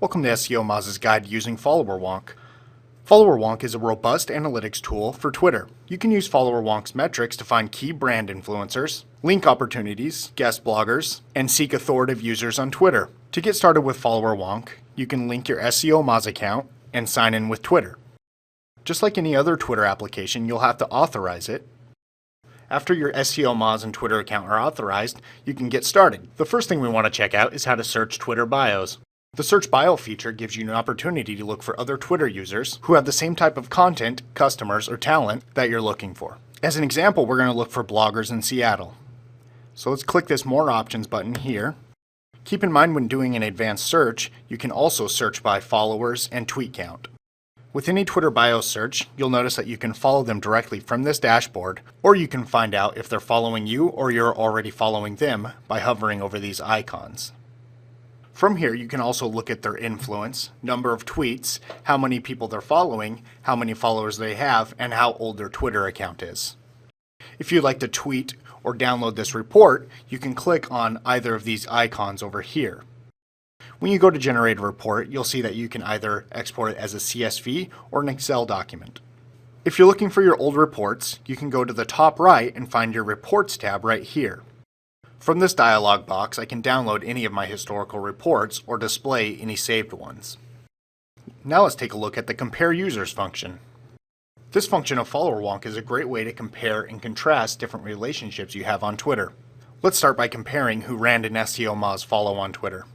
Welcome to SEO Moz's guide using Followerwonk. Followerwonk is a robust analytics tool for Twitter. You can use Followerwonk's metrics to find key brand influencers, link opportunities, guest bloggers, and seek authoritative users on Twitter. To get started with Followerwonk, you can link your SEO Moz account and sign in with Twitter. Just like any other Twitter application, you'll have to authorize it. After your SEO Moz and Twitter account are authorized, you can get started. The first thing we want to check out is how to search Twitter bios. The Search Bio feature gives you an opportunity to look for other Twitter users who have the same type of content, customers, or talent that you're looking for. As an example, we're going to look for bloggers in Seattle. So let's click this More Options button here. Keep in mind when doing an advanced search, you can also search by followers and tweet count. With any Twitter bio search, you'll notice that you can follow them directly from this dashboard, or you can find out if they're following you or you're already following them by hovering over these icons. From here, you can also look at their influence, number of tweets, how many people they're following, how many followers they have, and how old their Twitter account is. If you'd like to tweet or download this report, you can click on either of these icons over here. When you go to generate a report, you'll see that you can either export it as a CSV or an Excel document. If you're looking for your old reports, you can go to the top right and find your Reports tab right here. From this dialog box, I can download any of my historical reports or display any saved ones. Now let's take a look at the Compare Users function. This function of Followerwonk is a great way to compare and contrast different relationships you have on Twitter. Let's start by comparing who Rand and SEO Moz follow on Twitter.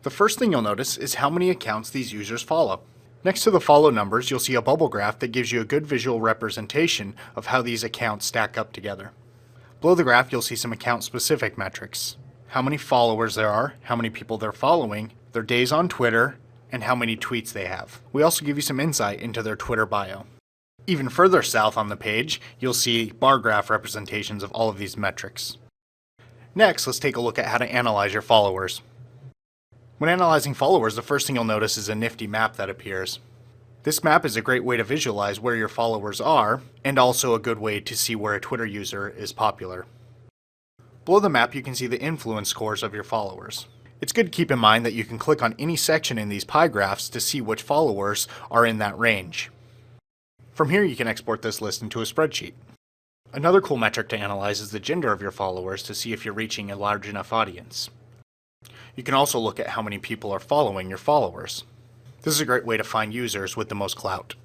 The first thing you'll notice is how many accounts these users follow. Next to the follow numbers, you'll see a bubble graph that gives you a good visual representation of how these accounts stack up together. Below the graph, you'll see some account-specific metrics. How many followers there are, how many people they're following, their days on Twitter, and how many tweets they have. We also give you some insight into their Twitter bio. Even further south on the page, you'll see bar graph representations of all of these metrics. Next, let's take a look at how to analyze your followers. When analyzing followers, the first thing you'll notice is a nifty map that appears. This map is a great way to visualize where your followers are, and also a good way to see where a Twitter user is popular. Below the map, you can see the influence scores of your followers. It's good to keep in mind that you can click on any section in these pie graphs to see which followers are in that range. From here, you can export this list into a spreadsheet. Another cool metric to analyze is the gender of your followers to see if you're reaching a large enough audience. You can also look at how many people are following your followers. This is a great way to find users with the most clout.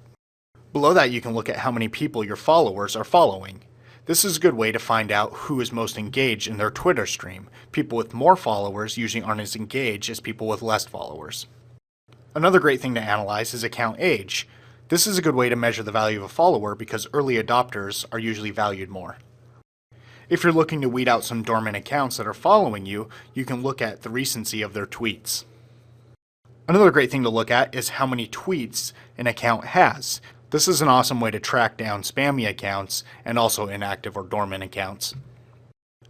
Below that, you can look at how many people your followers are following. This is a good way to find out who is most engaged in their Twitter stream. People with more followers usually aren't as engaged as people with less followers. Another great thing to analyze is account age. This is a good way to measure the value of a follower because early adopters are usually valued more. If you're looking to weed out some dormant accounts that are following you, you can look at the recency of their tweets. Another great thing to look at is how many tweets an account has. This is an awesome way to track down spammy accounts and also inactive or dormant accounts.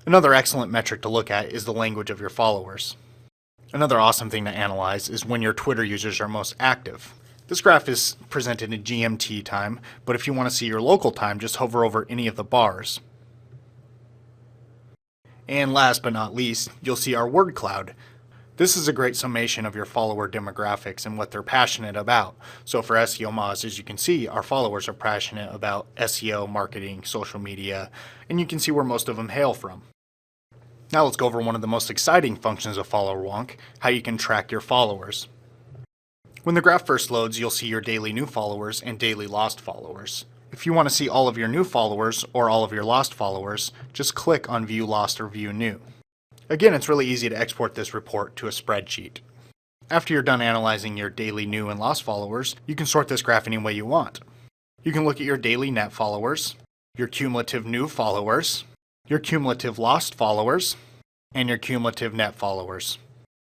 Another excellent metric to look at is the language of your followers. Another awesome thing to analyze is when your Twitter users are most active. This graph is presented in GMT time, but if you want to see your local time, just hover over any of the bars. And last but not least, you'll see our word cloud. This is a great summation of your follower demographics and what they're passionate about. So for SEO Moz, as you can see, our followers are passionate about SEO, marketing, social media, and you can see where most of them hail from. Now let's go over one of the most exciting functions of Followerwonk, how you can track your followers. When the graph first loads, you'll see your daily new followers and daily lost followers. If you want to see all of your new followers or all of your lost followers, just click on View Lost or View New. Again, it's really easy to export this report to a spreadsheet. After you're done analyzing your daily new and lost followers, you can sort this graph any way you want. You can look at your daily net followers, your cumulative new followers, your cumulative lost followers, and your cumulative net followers.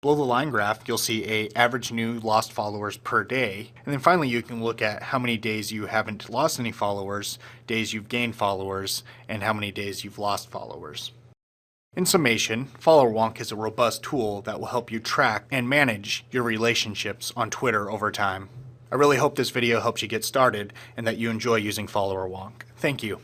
Below the line graph, you'll see an average new lost followers per day. And then finally, you can look at how many days you haven't lost any followers, days you've gained followers, and how many days you've lost followers. In summation, Followerwonk is a robust tool that will help you track and manage your relationships on Twitter over time. I really hope this video helps you get started and that you enjoy using Followerwonk. Thank you.